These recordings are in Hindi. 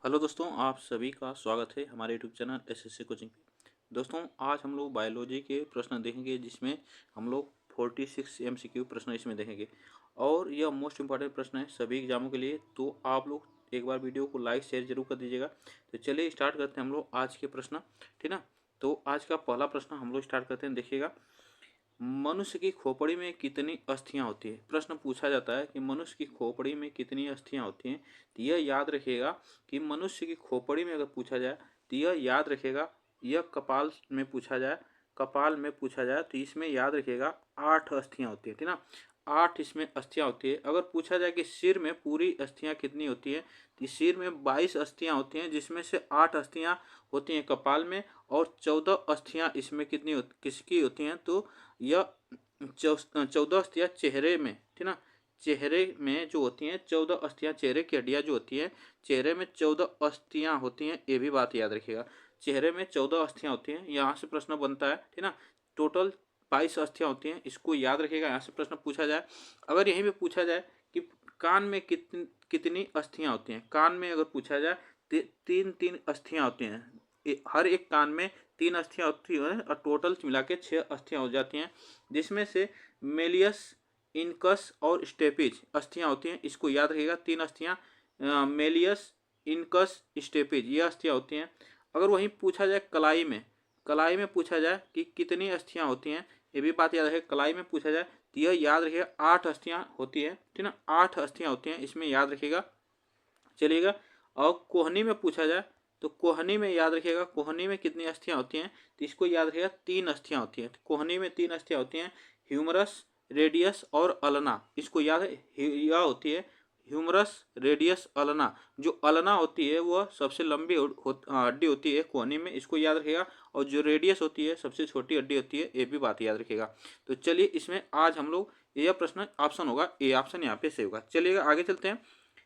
हेलो दोस्तों, आप सभी का स्वागत है हमारे यूट्यूब चैनल एसएससी कोचिंग पे। दोस्तों, आज हम लोग बायोलॉजी के प्रश्न देखेंगे, जिसमें हम लोग 46 एमसीक्यू प्रश्न इसमें देखेंगे और यह मोस्ट इंपॉर्टेंट प्रश्न है सभी एग्जामों के लिए। तो आप लोग एक बार वीडियो को लाइक शेयर जरूर कर दीजिएगा। तो चलिए स्टार्ट करते हैं हम लोग आज के प्रश्न, ठीक ना। तो आज का पहला प्रश्न हम लोग स्टार्ट करते हैं। देखिएगा, मनुष्य की खोपड़ी में कितनी अस्थियां होती है। प्रश्न पूछा जाता है कि मनुष्य की खोपड़ी में कितनी अस्थियां होती हैं। तो यह याद रखिएगा कि मनुष्य की खोपड़ी में अगर पूछा जाए तो यह याद रखिएगा, यह कपाल में पूछा जाए तो इसमें याद रखिएगा 8 अस्थियां होती है, ठीक ना। 8 इसमें अस्थियां होती है। अगर पूछा जाए कि सिर में पूरी अस्थियां कितनी होती है तो सिर में 22 अस्थियां होती हैं, जिसमें से 8 अस्थियां होती हैं कपाल में और 14 अस्थियां इसमें किसकी होती हैं, तो यह 14 अस्थियां चेहरे में, ठीक ना। चेहरे में जो होती हैं 14 अस्थियां, चेहरे की हड्डियां जो होती हैं, चेहरे में 14 अस्थियां होती हैं, ये भी बात याद रखिएगा। चेहरे में 14 अस्थियां होती हैं, यहाँ से प्रश्न बनता है, ठीक ना। टोटल 22 अस्थियां होती हैं, इसको याद रखिएगा। यहाँ से प्रश्न पूछा जाए, अगर यहीं पे पूछा जाए कि कान में कितनी अस्थियां होती हैं, कान में अगर पूछा जाए तीन तीन अस्थियां होती हैं, हर एक कान में 3 अस्थियां होती हैं और टोटल मिला के 6 अस्थियां हो जाती हैं, जिसमें से मेलियस, इनकस और स्टेपिज अस्थियां होती हैं। इसको याद रखिएगा, 3 अस्थियां मेलियस, इनकस, स्टेपिज ये अस्थियां होती हैं। अगर वहीं पूछा जाए कलाई में पूछा जाए कि कितनी अस्थियां होती हैं, ये भी बात याद रखिएगा। कलाई में पूछा जाए तो यह याद रखिएगा 8 अस्थियां होती है, ठीक ना। 8 अस्थियां होती हैं, इसमें याद रखिएगा। चलिएगा, और कोहनी में पूछा जाए तो कोहनी में याद रखिएगा, कोहनी में कितनी अस्थियां होती हैं, तो इसको याद रखिएगा 3 अस्थियां होती हैं। कोहनी में 3 अस्थियां होती हैं, ह्यूमरस, रेडियस और अल्ना। इसको याद है, यह होती है ह्यूमरस, रेडियस, अल्ना। जो अल्ना होती है वह सबसे लंबी हड्डी होती है कोहनी में, इसको याद रखिएगा। और जो रेडियस होती है सबसे छोटी हड्डी होती है, ये भी बात याद रखिएगा। तो चलिए, इसमें आज हम लोग यह प्रश्न ऑप्शन होगा, ए ऑप्शन यहाँ पे सही होगा। चलिएगा आगे चलते हैं।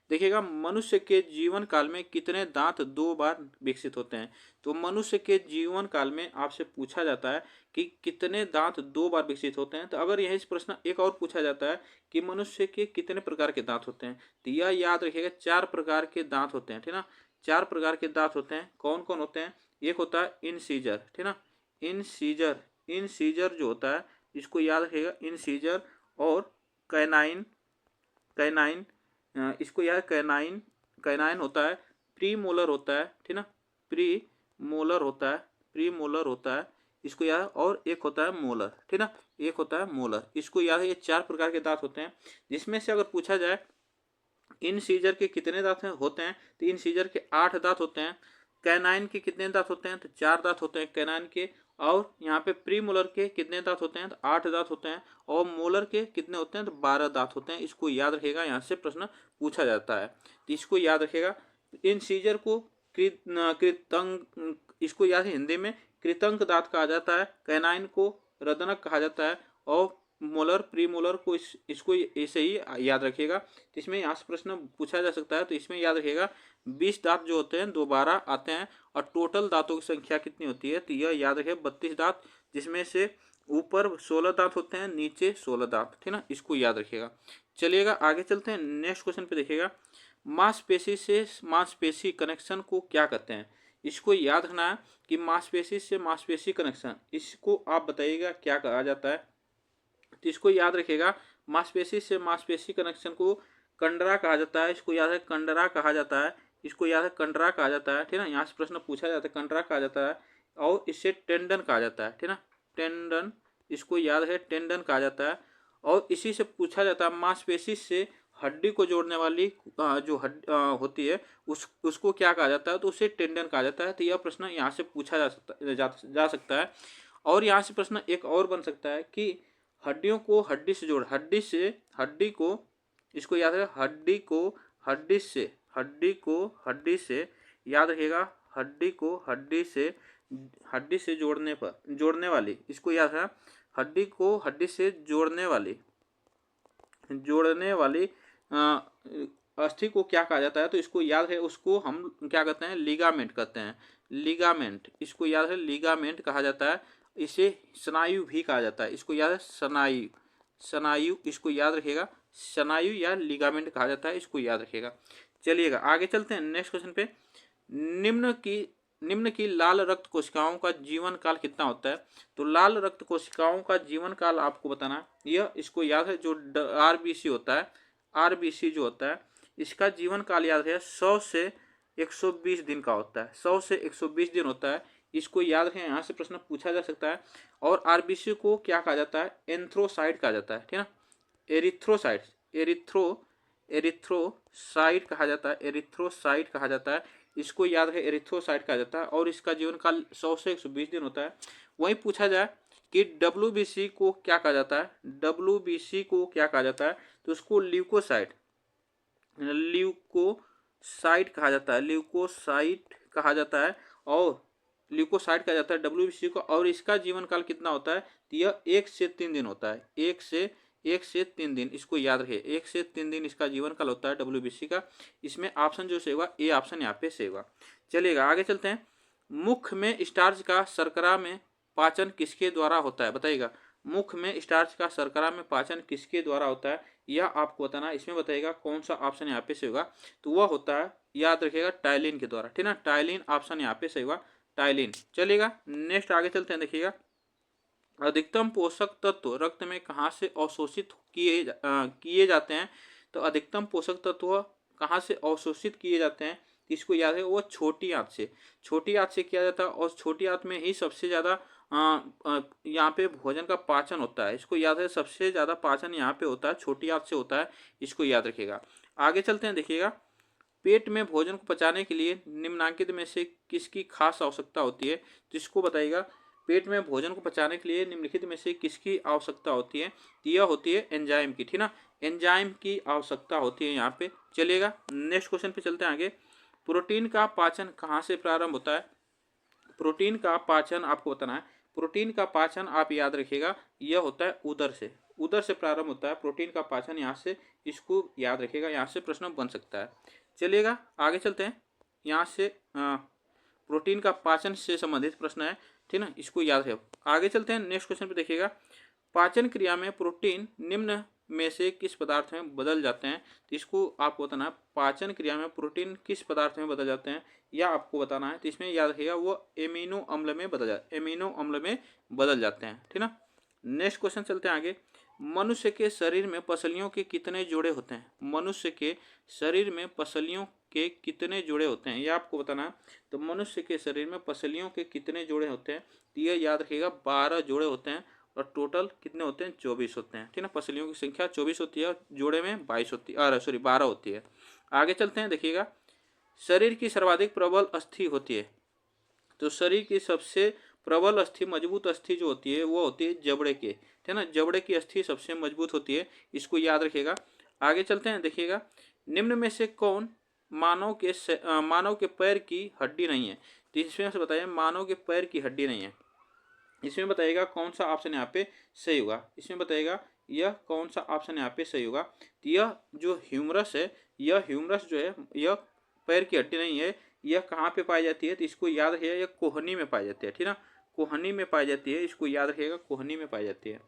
देखिएगा, मनुष्य के जीवन काल में कितने दांत 2 बार विकसित होते हैं। तो मनुष्य के जीवन काल में आपसे पूछा जाता है कि कितने दांत 2 बार विकसित होते हैं। तो अगर यही प्रश्न एक और पूछा जाता है कि मनुष्य के कितने प्रकार के दांत होते हैं, तो यह याद रखिएगा 4 प्रकार के दांत होते हैं, ठीक ना। 4 प्रकार के दांत होते हैं। कौन कौन होते हैं? एक होता है इनसीजर, ठीक ना। इनसीजर जो होता है, इसको याद रखिएगा, इनसीजर। और कैनाइन, कैनाइन इसको यह कैनाइन, कैनाइन होता है। प्री मोलर होता है, ठीक ना। प्री मोलर होता है, प्री मोलर होता है, इसको याद। और एक होता है मोलर, ठीक ना। एक होता है मोलर, इसको याद है। ये 4 प्रकार के दांत होते हैं, जिसमें से अगर पूछा जाए इन सीजर के कितने दांत होते हैं, तो इन सीजर के 8 दांत होते हैं। कैनाइन के कितने दांत होते हैं, तो 4 दांत होते हैं कैनाइन के। और यहाँ पे प्री मोलर के कितने दांत होते हैं, तो 8 दांत होते हैं। और मोलर के कितने होते हैं, तो 12 दांत होते हैं। इसको याद रखिएगा, यहाँ से प्रश्न पूछा जाता है, तो इसको याद रखिएगा। इन सीजर को कृतंग, इसको याद है हिंदी में कृतंक दांत कहा जाता है। कैनाइन को रदनक कहा जाता है। और मोलर, प्री मोलर को इसको ऐसे ही याद रखिएगा। तो इसमें यहाँ से प्रश्न पूछा जा सकता है, तो इसमें याद रखिएगा 20 दांत जो होते हैं दोबारा आते हैं। और टोटल दांतों की संख्या कितनी होती है, तो यह याद रखिएगा 32 दांत, जिसमें से ऊपर 16 दांत होते हैं, नीचे 16 दांत, ठीक ना। इसको याद रखिएगा। चलिएगा आगे चलते हैं, नेक्स्ट क्वेश्चन पे देखिएगा। मांसपेशी से मांसपेशी कनेक्शन को क्या कहते हैं। इसको याद रखना है कि मांसपेशी से मांसपेशी कनेक्शन, इसको आप बताइएगा क्या कहा जाता है। तो इसको याद रखिएगा, मांसपेशी से मांसपेशी कनेक्शन को कंडरा कहा जाता है। इसको याद है, कंडरा कहा जाता है। इसको याद है, कंडरा कहा जाता है, ठीक ना। यहाँ से प्रश्न पूछा जाता है, कंडरा कहा जाता है। और इससे टेंडन कहा जाता है, ठीक ना। टेंडन, इसको याद है, टेंडन कहा जाता है। और इसी से पूछा जाता है, मांसपेशी से हड्डी को जोड़ने वाली जो होती है, उसको क्या कहा जाता है, तो उसे टेंडन कहा जाता है। तो यह प्रश्न यहाँ से पूछा जा सकता है। और यहाँ से प्रश्न एक और बन सकता है कि हड्डियों को हड्डी से जोड़, हड्डी को, इसको याद है, हड्डी से याद रखिएगा, हड्डी से जोड़ने वाली, इसको याद है, हड्डी को हड्डी से जोड़ने वाली अस्थि को क्या कहा जाता है, तो इसको याद है, उसको हम क्या कहते हैं, लिगामेंट कहते हैं। लिगामेंट, इसको याद है, लिगामेंट कहा जाता है। इसे स्नायु भी कहा जाता है। इसको याद है, स्नायु, इसको याद रखिएगा, स्नायु या लिगामेंट कहा जाता है। इसको याद रखिएगा। चलिएगा आगे चलते हैं नेक्स्ट क्वेश्चन पे। निम्न की निम्न की लाल रक्त कोशिकाओं का जीवन काल कितना होता है? तो लाल रक्त कोशिकाओं का जीवन काल आपको बताना है। यह इसको याद है, जो आरबीसी होता है, आरबीसी जो होता है इसका जीवन काल याद है 100 से 120 दिन का होता है। 100 से 120 दिन होता है, इसको याद रखें, यहाँ से प्रश्न पूछा जा सकता है। और आरबीसी को क्या कहा जाता है? एंथ्रोसाइट कहा जाता है, ठीक है ना। एरिथ्रोसाइट, एरिथ्रोसाइट कहा जाता है, एरिथ्रोसाइट कहा जाता है, इसको याद है, एरिथ्रोसाइट कहा जाता है। और इसका जीवन काल 100 से 120 दिन होता है। वहीं पूछा जाए कि डब्ल्यूबीसी को क्या कहा जाता है? डब्ल्यूबीसी को क्या कहा जाता है? तो उसको ल्यूकोसाइट, ल्यूकोसाइट कहा जाता है, ल्यूकोसाइट कहा जाता है। और ल्यूकोसाइट कहा जाता है डब्ल्यूबीसी को। और इसका जीवन काल कितना होता है? तो यह 1 से 3 दिन होता है, 1 से 3 दिन, इसको याद रखिए, 1 से 3 दिन इसका जीवन काल होता है डब्ल्यूबीसी का। इसमें ऑप्शन जो सही होगा, ए ऑप्शन यहाँ पे सही होगा। चलिएगा आगे चलते हैं। मुख में स्टार्च का शर्करा में पाचन किसके द्वारा होता है? बताइएगा, मुख में स्टार्च का शर्करा में पाचन किसके द्वारा होता है, यह आपको बताना है। इसमें बताइएगा कौन सा ऑप्शन यहाँ पे सही होगा। तो वह होता है, याद रखिएगा, टाइलिन के द्वारा, ठीक है ना। टाइलिन ऑप्शन यहाँ पे सही होगा, टाइलिन। चलिएगा नेक्स्ट आगे चलते हैं। देखिएगा, अधिकतम पोषक तत्व रक्त में कहाँ से अवशोषित किए जाते हैं? तो अधिकतम पोषक तत्व कहाँ से अवशोषित किए जाते हैं? इसको याद है, वो छोटी आंत से, छोटी आंत से किया जाता है। और छोटी आंत में ही सबसे ज़्यादा यहाँ पे भोजन का पाचन होता है। इसको याद है, सबसे ज़्यादा पाचन यहाँ पे होता है, छोटी आंत से होता है, इसको याद रखिएगा। आगे चलते हैं। देखिएगा, पेट में भोजन को पचाने के लिए निम्नलिखित में से किसकी खास आवश्यकता होती है? तो इसको बताइएगा, पेट में भोजन को पचाने के लिए निम्नलिखित में से किसकी आवश्यकता होती है? तो यह होती है एंजाइम की, ठीक ना, एंजाइम की आवश्यकता होती है यहाँ पे। चलिएगा नेक्स्ट क्वेश्चन पे चलते हैं आगे। प्रोटीन का पाचन कहाँ से प्रारंभ होता है? प्रोटीन का पाचन आपको बताना है। प्रोटीन का पाचन आप याद रखिएगा, यह होता है उदर से, उदर से प्रारंभ होता है प्रोटीन का पाचन, यहाँ से, इसको याद रखिएगा, यहाँ से प्रश्न बन सकता है। चलिएगा आगे चलते हैं। यहाँ से प्रोटीन का पाचन से संबंधित प्रश्न है, ठीक ना, इसको याद है। आगे चलते हैं नेक्स्ट क्वेश्चन पे। देखिएगा, पाचन क्रिया में प्रोटीन निम्न में से किस पदार्थ में बदल जाते हैं? तो इसको आपको बताना है, पाचन क्रिया में प्रोटीन किस पदार्थ में बदल जाते हैं, यह आपको बताना है। तो इसमें याद रखिएगा, वो एमिनो अम्ल में एमिनो अम्ल में बदल जाते हैं, ठीक ना। नेक्स्ट क्वेश्चन चलते हैं आगे। मनुष्य के शरीर में पसलियों के कितने जोड़े होते हैं? मनुष्य के शरीर में पसलियों के कितने जोड़े होते हैं, यह आपको बताना है। तो मनुष्य के शरीर में पसलियों के कितने जोड़े होते हैं? तो यह याद रखिएगा, 12 जोड़े होते हैं। और टोटल कितने होते हैं? 24 होते हैं, ठीक ना। पसलियों की संख्या 24 होती है और जोड़े में 22 होती है, सॉरी 12 होती है। आगे चलते हैं। देखिएगा, शरीर की सर्वाधिक प्रबल अस्थि होती है? तो शरीर की सबसे प्रबल अस्थि, मजबूत अस्थि जो होती है, वो होती है जबड़े के, ठीक है ना। जबड़े की अस्थि सबसे मजबूत होती है, इसको याद रखिएगा। आगे चलते हैं। देखिएगा, निम्न में से कौन मानव के पैर की हड्डी नहीं है? तो इसमें से बताइए, मानव के पैर की हड्डी नहीं है, इसमें बताइएगा कौन सा ऑप्शन यहाँ पे सही होगा। इसमें बताइएगा यह कौन सा ऑप्शन यहाँ पे सही होगा। तो यह जो ह्यूमरस है, यह ह्यूमरस जो है, यह पैर की हड्डी नहीं है। यह कहाँ पे पाई जाती है? तो इसको याद रखिएगा, यह कोहनी में पाई जाती है, ठीक ना, कोहनी में पाई जाती है, इसको याद रखिएगा, कोहनी में पाई जाती है।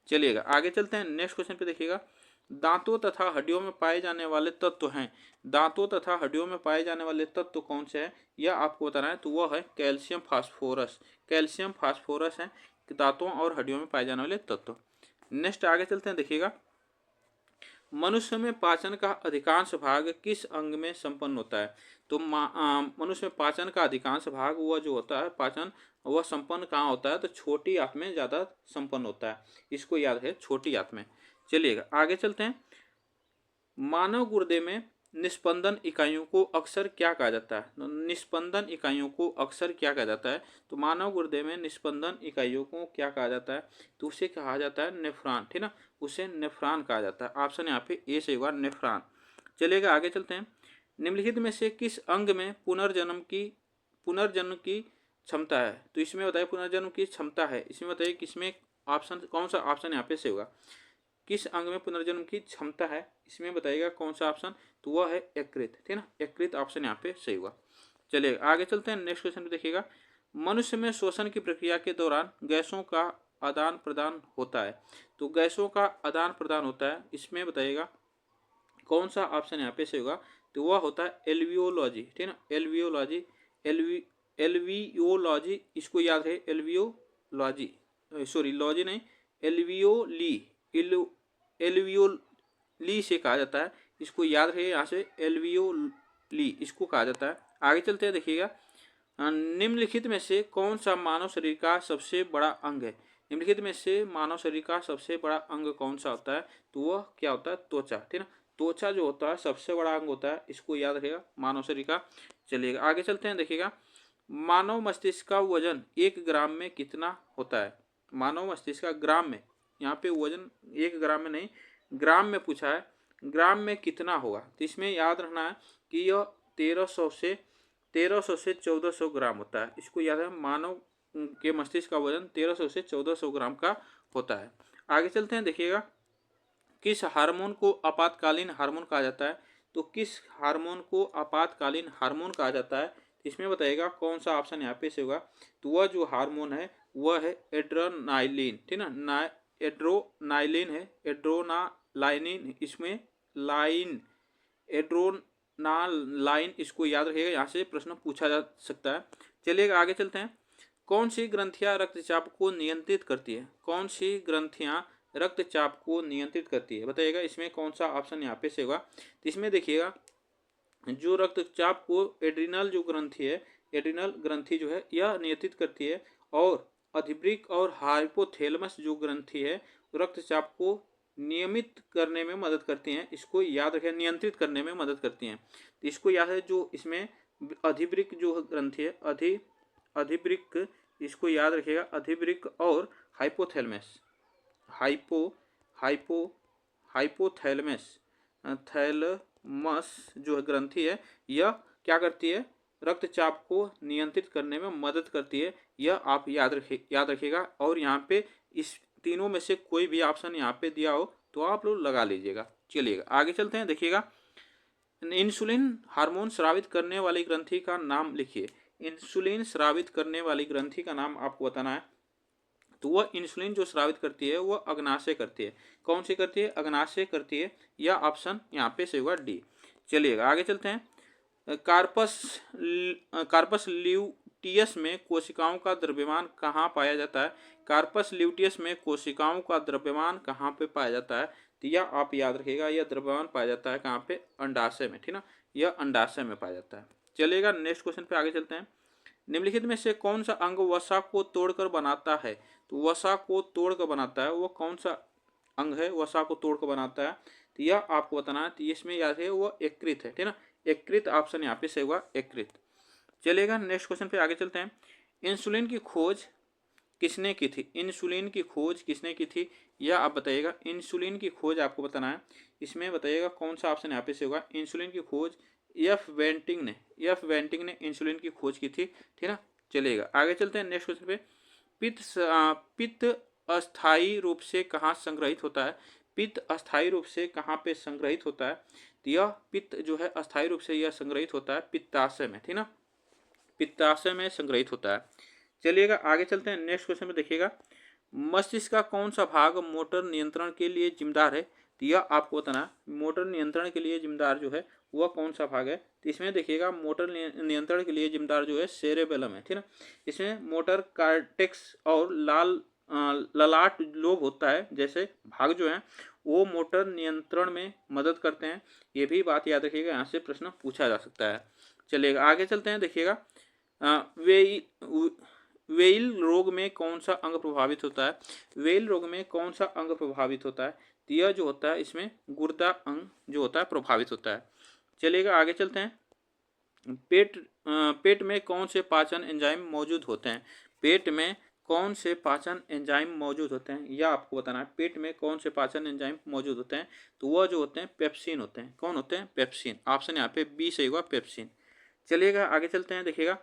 चलिएगा आगे चलते हैं। नेक्स्ट क्वेश्चन पे देखिएगा, दांतों तथा हड्डियों में पाए जाने वाले तत्व हैं। दांतों तथा हड्डियों में पाए जाने वाले तत्व कौन से हैं, यह आपको बताना है। तो वह है कैल्शियम फास्फोरस, कैल्शियम फास्फोरस है दांतों और हड्डियों में पाए जाने वाले तत्व। नेक्स्ट आगे चलते हैं। देखिएगा, मनुष्य में पाचन का अधिकांश भाग किस अंग में संपन्न होता है? तो मनुष्य में पाचन का अधिकांश भाग वह जो होता है पाचन, वह संपन्न कहाँ होता है? तो छोटी आंत में ज़्यादा संपन्न होता है, इसको याद है, छोटी आंत में। चलिएगा आगे चलते हैं। मानव गुर्दे में निस्पंदन इकाइयों को अक्सर क्या कहा जाता है? तो निस्पंदन इकाइयों को अक्सर क्या कहा जाता है? तो मानव गुर्दे में निस्पंदन इकाइयों को क्या कहा जाता है? तो उसे कहा जाता है नेफ्रॉन, ठीक ना, उसे नेफ्रॉन कहा जाता है। ऑप्शन यहाँ पे ए से होगा, नेफ्रॉन। चलिएगा आगे चलते हैं। निम्नलिखित में से किस अंग में पुनर्जन्म की क्षमता है? तो इसमें बताइए पुनर्जन्म की क्षमता है, इसमें बताइए किसमें, ऑप्शन कौन सा ऑप्शन यहाँ पे से होगा, किस अंग में पुनर्जन्म की क्षमता है, इसमें बताइएगा कौन सा ऑप्शन। तो वह है यकृत, ठीक है ना, यकृत ऑप्शन यहाँ पे सही हुआ। चलिए आगे चलते हैं। नेक्स्ट क्वेश्चन पे देखिएगा, मनुष्य में श्वसन की प्रक्रिया के दौरान गैसों का आदान प्रदान होता है। तो गैसों का आदान प्रदान होता है, इसमें बताइएगा कौन सा ऑप्शन यहाँ पे सही होगा। तो वह होता है एल्वियोलॉजी, ठीक है ना, एल्वियोलॉजी। एल्वियोलॉजी इसको याद है, एल्वियोलॉजी, सॉरी लॉजी नहीं, एल्वियोली, एल्वियोली से कहा जाता है, इसको याद रहे यहाँ से, एल्वियोली इसको कहा जाता है। आगे चलते हैं, देखिएगा निम्नलिखित में से कौन सा मानव शरीर का सबसे बड़ा अंग है। निम्नलिखित में से मानव शरीर का सबसे बड़ा अंग कौन सा होता है, तो वह क्या होता है, त्वचा, ठीक है ना। त्वचा जो होता है सबसे बड़ा अंग होता है, इसको याद रखेगा मानव शरीर का। चलिएगा आगे चलते हैं, देखिएगा मानव मस्तिष्क का वजन 1 ग्राम में कितना होता है। मानव मस्तिष्क का ग्राम में, यहाँ पे वजन 1 ग्राम में नहीं, ग्राम में पूछा है, ग्राम में कितना होगा। तो इसमें याद रखना है कि यह 1300 से 1400 ग्राम होता है, इसको याद है। मानव के मस्तिष्क का वजन 1300 से 1400 ग्राम का होता है। आगे चलते हैं, देखिएगा किस हार्मोन को आपातकालीन हार्मोन कहा जाता है। तो किस हार्मोन को आपातकालीन हार्मोन कहा जाता है, इसमें बताइएगा कौन सा ऑप्शन यहाँ पे से होगा। तो वह जो हार्मोन है वह है एड्रेनालाइन, ठीक ना, एड्रोनाइलिन है, एड्रोनालाइनिन, इसमें लाइन, एड्रोनालाइन, इसको याद रखिएगा, यहाँ से प्रश्न पूछा जा सकता है। चलिएगा आगे चलते हैं, कौन सी ग्रंथियां रक्तचाप को नियंत्रित करती है। कौन सी ग्रंथियां रक्तचाप को नियंत्रित करती है, बताइएगा इसमें कौन सा ऑप्शन यहाँ पे से होगा। तो इसमें देखिएगा जो रक्तचाप को एड्रिनल जो ग्रंथि है, एड्रिनल ग्रंथि जो है यह नियंत्रित करती है, और अधिवृक्क और हाइपोथैलेमस जो ग्रंथि है रक्तचाप को नियमित करने में मदद करती हैं, इसको याद रखें, नियंत्रित करने में मदद करती हैं। तो इसको याद है, जो इसमें अधिवृक्क जो ग्रंथि है, अधिवृक्क, इसको याद रखिएगा, अधिवृक्क और हाइपोथैलेमस, हाइपोथैलेमस, थैलमस जो ग्रंथि है यह क्या करती है, रक्तचाप को नियंत्रित करने में मदद करती है, यह आप याद रखिएगा। और यहाँ पे इस तीनों में से कोई भी ऑप्शन यहाँ पे दिया हो तो आप लोग लगा लीजिएगा। चलिएगा आगे चलते हैं, देखिएगा इंसुलिन हार्मोन स्रावित करने वाली ग्रंथि का नाम लिखिए। इंसुलिन स्रावित करने वाली ग्रंथि का नाम आपको बताना है। तो वह इंसुलिन जो स्रावित करती है वह अग्नाशय करती है। कौन सी करती है, अग्नाशय करती है, यह ऑप्शन यहाँ पे से होगा डी। चलिएगा आगे चलते हैं, कार्पस ल्यूटियस में कोशिकाओं का द्रव्यमान कहाँ पाया जाता है। कार्पस ल्यूटियस में कोशिकाओं का द्रव्यमान कहाँ पे पाया जाता है, तो यह आप याद रखिएगा, यह द्रव्यमान पाया जाता है कहाँ पे, अंडाशय में, ठीक ना, यह अंडाशय में पाया जाता है। चलिएगा नेक्स्ट क्वेश्चन पे आगे चलते हैं, निम्नलिखित में से कौन सा अंग वसा को तोड़कर बनाता है। तो वसा को तोड़कर बनाता है, वो कौन सा अंग है वसा को तोड़कर बनाता है, तो यह आपको बताना है। तो इसमें याद है वो यकृत है, ठीक ना, यकृत ऑप्शन यहाँ पे सही हुआ, यकृत। चलेगा नेक्स्ट क्वेश्चन पे आगे चलते हैं, इंसुलिन की खोज किसने की थी। इंसुलिन की खोज किसने की थी, यह आप बताइएगा। इंसुलिन की खोज आपको बताना है, इसमें बताइएगा कौन सा ऑप्शन यहाँ पे से होगा। इंसुलिन की खोज एफ वेंटिंग ने इंसुलिन की खोज की थी, ठीक ना। चलेगा आगे चलते हैं नेक्स्ट क्वेश्चन पे, पित्त अस्थायी रूप से कहाँ संग्रहित होता है। पित्त अस्थायी रूप से कहाँ पे संग्रहित होता है, तो यह पित्त जो है अस्थायी रूप से यह संग्रहित होता है पित्ताशय में, ठीक ना, पित्ताशय में संग्रहित होता है। चलिएगा आगे चलते हैं नेक्स्ट क्वेश्चन में, देखिएगा मस्तिष्क का कौन सा भाग मोटर नियंत्रण के लिए जिम्मेदार है, तो यह आपको बताना, मोटर नियंत्रण के लिए जिम्मेदार जो है वह कौन सा भाग है। तो इसमें देखिएगा मोटर नियंत्रण के लिए जिम्मेदार जो है सेरेबेलम है, ठीक ना। इसमें मोटर कार्टेक्स और ललाट लोब होता है जैसे भाग जो है वो मोटर नियंत्रण में मदद करते हैं, ये भी बात याद रखिएगा, यहाँ से प्रश्न पूछा जा सकता है। चलिएगा आगे चलते हैं, देखिएगा वेइल रोग में कौन सा अंग प्रभावित होता है। वेइल रोग में कौन सा अंग प्रभावित होता है, तो यह जो होता है इसमें गुर्दा अंग जो होता है प्रभावित होता है। चलिएगा आगे चलते हैं, पेट में कौन से पाचन एंजाइम मौजूद होते हैं। पेट में कौन से पाचन एंजाइम मौजूद होते हैं, यह आपको बताना है। पेट में कौन से पाचन एंजाइम मौजूद होते हैं, तो वह जो होते हैं पेप्सिन होते हैं। कौन होते हैं, पेप्सिन, ऑप्शन यहाँ पे बी सही होगा, पेप्सिन। चलिएगा आगे चलते हैं, देखिएगा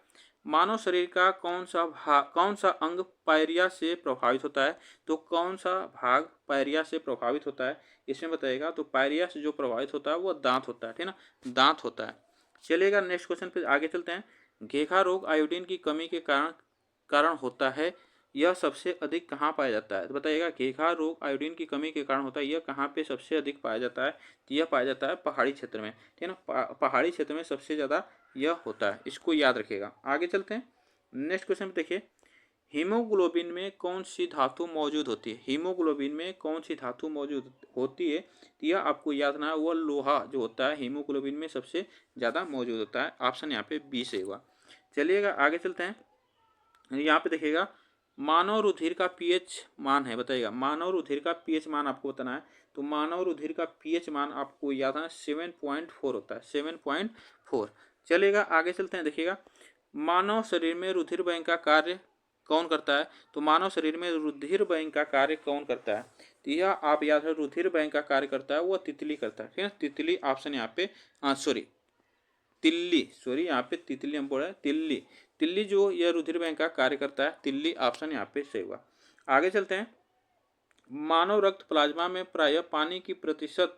मानव शरीर का कौन सा अंग पायरिया से प्रभावित होता है। तो कौन सा भाग पायरिया से प्रभावित होता है, इसमें बताइएगा। तो पायरिया से जो प्रभावित होता है वो दांत होता है, ठीक ना, दांत होता है। चलिएगा नेक्स्ट क्वेश्चन पे आगे चलते हैं, घेघा रोग आयोडीन की कमी के कारण होता है, यह सबसे अधिक कहाँ पाया जाता है? तो बताइएगा घेघा रोग आयोडीन की कमी के कारण होता है। यह कहाँ पे सबसे अधिक पाया जाता है? तो यह पाया जाता है पहाड़ी क्षेत्र में, ठीक है ना। पहाड़ी क्षेत्र में सबसे ज़्यादा यह होता है, इसको याद रखिएगा। आगे चलते हैं, नेक्स्ट क्वेश्चन पे देखिए, हीमोग्लोबिन में कौन सी धातु मौजूद होती है? हीमोग्लोबिन में कौन सी धातु मौजूद होती है? तो यह आपको याद रखना है, वह लोहा जो होता है हीमोग्लोबिन में सबसे ज़्यादा मौजूद होता है। ऑप्शन यहाँ पे बी से होगा। चलिएगा आगे चलते हैं, यहाँ पे देखिएगा मानव रुधिर का पीएच मान है, बताइएगा मानव रुधिर का पीएच मान आपको बताना है। तो मानव रुधिर का पीएच मान आपको याद है 7.4 होता है, 7.4। चलिएगा आगे चलते हैं, देखिएगा मानव शरीर में रुधिर बैंक का कार्य कौन करता है? तो मानव शरीर में रुधिर बैंक का कार्य कौन करता है? तो यह आप याद है, रुधिर बैंक का कार्य करता है वह तितली करता है, ठीक है। तितली ऑप्शन यहाँ पे, सॉरी तिल्ली, सॉरी यहाँ पे तितली हम बोल रहे हैं, तिल्ली। तिल्ली जो यह रुधिर बैंक का कार्य करता है, तिल्ली ऑप्शन यहाँ पे सही होगा। आगे चलते हैं, मानव रक्त प्लाज्मा में प्रायः पानी की प्रतिशत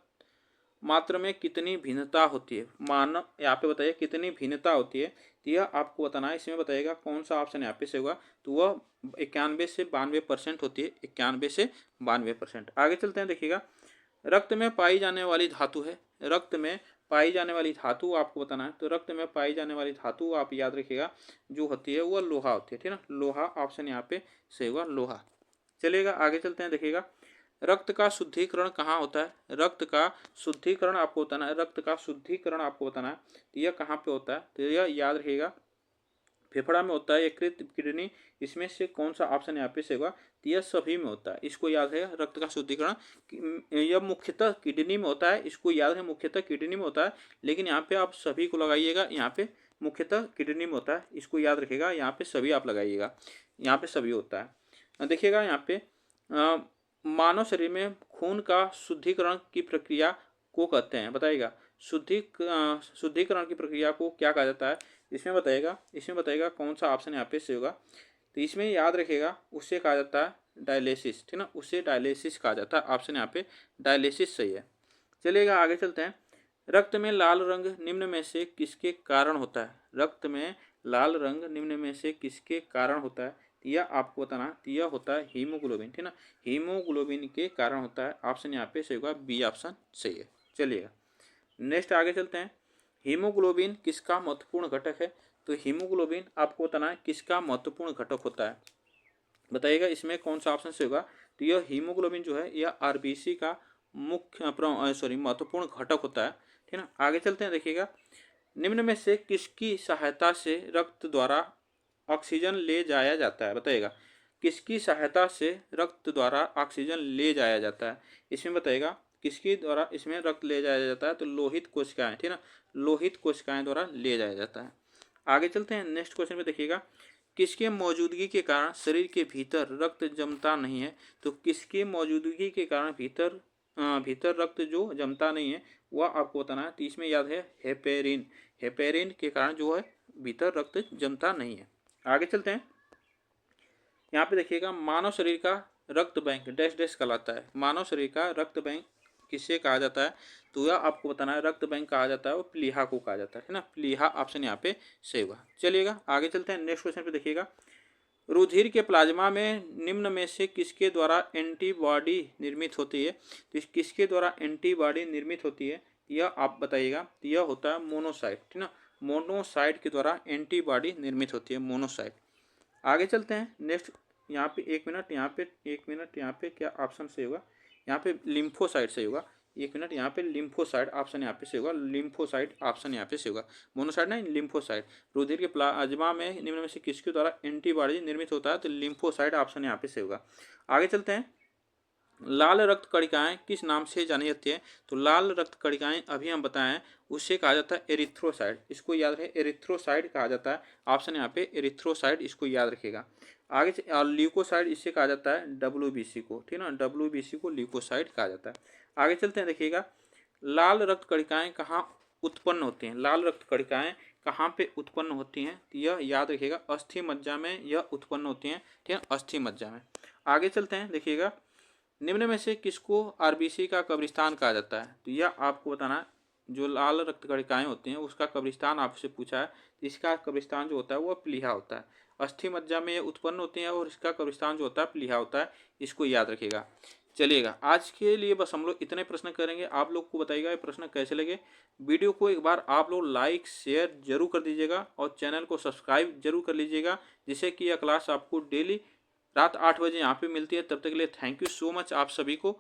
मात्रा में कितनी भिन्नता होती है? मानव यहाँ पे बताइए कितनी भिन्नता होती है, तो यह आपको बताना है। इसमें बताइएगा कौन सा ऑप्शन यहाँ पे से होगा। तो वह 91 से 92% होती है, 91 से 92%। आगे चलते हैं, देखिएगा रक्त में पाई जाने वाली धातु है, रक्त में पाई जाने वाली धातु आपको बताना है। तो रक्त में पाई जाने वाली धातु आप याद रखिएगा जो होती है वह लोहा होती है, ठीक है ना। लोहा ऑप्शन यहाँ पे सही होगा, लोहा। चलिएगा आगे चलते हैं, देखिएगा रक्त का शुद्धिकरण कहाँ होता है? रक्त का शुद्धिकरण आपको बताना है, रक्त का शुद्धिकरण आपको बताना है। तो यह कहाँ पे होता है? तो यह याद रखिएगा फेफड़ा में होता है, यकृत, किडनी, इसमें से कौन सा ऑप्शन यहाँ पे से होगा? तो यह सभी में होता है, इसको याद है। रक्त का शुद्धिकरण यह मुख्यतः किडनी में होता है, इसको याद है, मुख्यतः किडनी में होता है। लेकिन यहाँ पे आप सभी को लगाइएगा, यहाँ पे मुख्यतः किडनी में होता है, इसको याद रखिएगा। यहाँ पे सभी आप लगाइएगा, यहाँ पे सभी होता है। देखिएगा यहाँ पे मानव शरीर में खून का शुद्धिकरण की प्रक्रिया को कहते हैं, बताइएगा शुद्धिकरण की प्रक्रिया को क्या कहा जाता है? इसमें बताइएगा कौन सा ऑप्शन यहाँ पे से होगा। तो इसमें याद रखिएगा उससे कहा जाता है डायलिसिस, ठीक ना, उससे डायलिसिस कहा जाता है। ऑप्शन यहाँ पे डायलिसिस सही है। चलिएगा आगे चलते हैं, रक्त में लाल रंग निम्न में से किसके कारण होता है? रक्त में लाल रंग निम्न में से किसके कारण होता है? यह आपको बताना, यह होता है हीमोग्लोबिन, ठीक ना, हीमोग्लोबिन के कारण होता है। ऑप्शन यहाँ पे सही होगा, बी ऑप्शन सही है। चलिएगा नेक्स्ट आगे चलते हैं, हीमोग्लोबिन किसका महत्वपूर्ण घटक है? तो हीमोग्लोबिन आपको बताना है किसका महत्वपूर्ण घटक होता है, बताइएगा इसमें कौन सा ऑप्शन से होगा। तो यह हीमोग्लोबिन जो है यह आरबीसी का महत्वपूर्ण घटक होता है, ठीक ना। आगे चलते हैं, देखिएगा निम्न में से किसकी सहायता से रक्त द्वारा ऑक्सीजन ले जाया जाता है? बताइएगा किसकी सहायता से रक्त द्वारा ऑक्सीजन ले जाया जाता है? इसमें बताइएगा किसके द्वारा इसमें रक्त ले जाया जाता है? तो लोहित कोशिकाएं, ठीक ना, लोहित कोशिकाएं द्वारा ले जाया जाता है। आगे चलते हैं, नेक्स्ट क्वेश्चन में देखिएगा किसके मौजूदगी के कारण शरीर के भीतर रक्त जमता नहीं है? तो किसके मौजूदगी के कारण भीतर रक्त जो जमता नहीं है वह आपको बताना है। तो इसमें याद है हेपेरिन, हेपेरिन के कारण जो है भीतर रक्त जमता नहीं है। आगे चलते हैं, यहाँ पे देखिएगा मानव शरीर का रक्त बैंक डैश डैश कहलाता है। मानव शरीर का रक्त बैंक किसे कहा जाता है? तो यह आपको बताना है, रक्त बैंक कहा जाता है वो प्लीहा को कहा जाता है ना, प्लीहा ऑप्शन यहाँ पे सही होगा। चलिएगा आगे चलते हैं, नेक्स्ट क्वेश्चन पे देखिएगा रुधिर के प्लाज्मा में निम्न में से किसके द्वारा एंटीबॉडी निर्मित होती है? तो किसके द्वारा एंटीबॉडी निर्मित होती है यह आप बताइएगा। तो यह होता है मोनोसाइट, ठीक ना, मोनोसाइट के द्वारा एंटीबॉडी निर्मित होती है, मोनोसाइट। आगे चलते हैं, नेक्स्ट यहाँ पे एक मिनट यहाँ पे क्या ऑप्शन से होगा? यहाँ पे लिम्फोसाइट से होगा। एक मिनट, यहाँ पे लिम्फोसाइट ऑप्शन यहाँ पे से होगा, लिम्फोसाइट ऑप्शन यहाँ पे से होगा, मोनोसाइट नहीं लिम्फोसाइट। रुधिर के प्लाज्मा में निम्न में से किसके द्वारा एंटीबॉडी निर्मित होता है? तो लिम्फोसाइट ऑप्शन यहाँ पे से होगा। आगे चलते हैं, लाल रक्त कणिकाएं किस नाम से जानी जाती है? तो लाल रक्त कणिकाएं अभी हम बताए हैं उससे कहा जाता है एरिथ्रोसाइट, इसको याद रहे, एरिथ्रोसाइट कहा जाता है। ऑप्शन यहाँ पे एरिथ्रोसाइट, इसको याद रखिएगा। आगे और ल्यूकोसाइट इससे कहा जाता है डब्ल्यूबीसी को, ठीक ना, डब्ल्यूबीसी को ल्यूकोसाइट कहा जाता है। आगे चलते हैं, देखिएगा लाल रक्त कणिकाएं कहाँ उत्पन्न होती हैं? लाल रक्त कणिकाएं कहाँ पे उत्पन्न होती हैं? यह याद रखिएगा अस्थि मज्जा में यह उत्पन्न होती हैं, ठीक है, अस्थि मज्जा में। आगे चलते हैं, देखिएगा निम्न में से किसको आरबीसी का कब्रिस्तान कहा जाता है? तो यह आपको बताना है जो लाल रक्त कणिकाएं होती हैं उसका कब्रिस्तान आपसे पूछा है, इसका कब्रिस्तान जो होता है वो प्लीहा होता है। अस्थि मज्जा में ये उत्पन्न होती हैं और इसका कब्रिस्तान जो होता है प्लीहा होता है, इसको याद रखिएगा। चलिएगा, आज के लिए बस हम लोग इतने प्रश्न करेंगे। आप लोग को बताइएगा ये प्रश्न कैसे लगे। वीडियो को एक बार आप लोग लाइक शेयर जरूर कर दीजिएगा और चैनल को सब्सक्राइब जरूर कर लीजिएगा, जिससे कि यह क्लास आपको डेली रात 8 बजे यहाँ पे मिलती है। तब तक के लिए थैंक यू सो मच आप सभी को।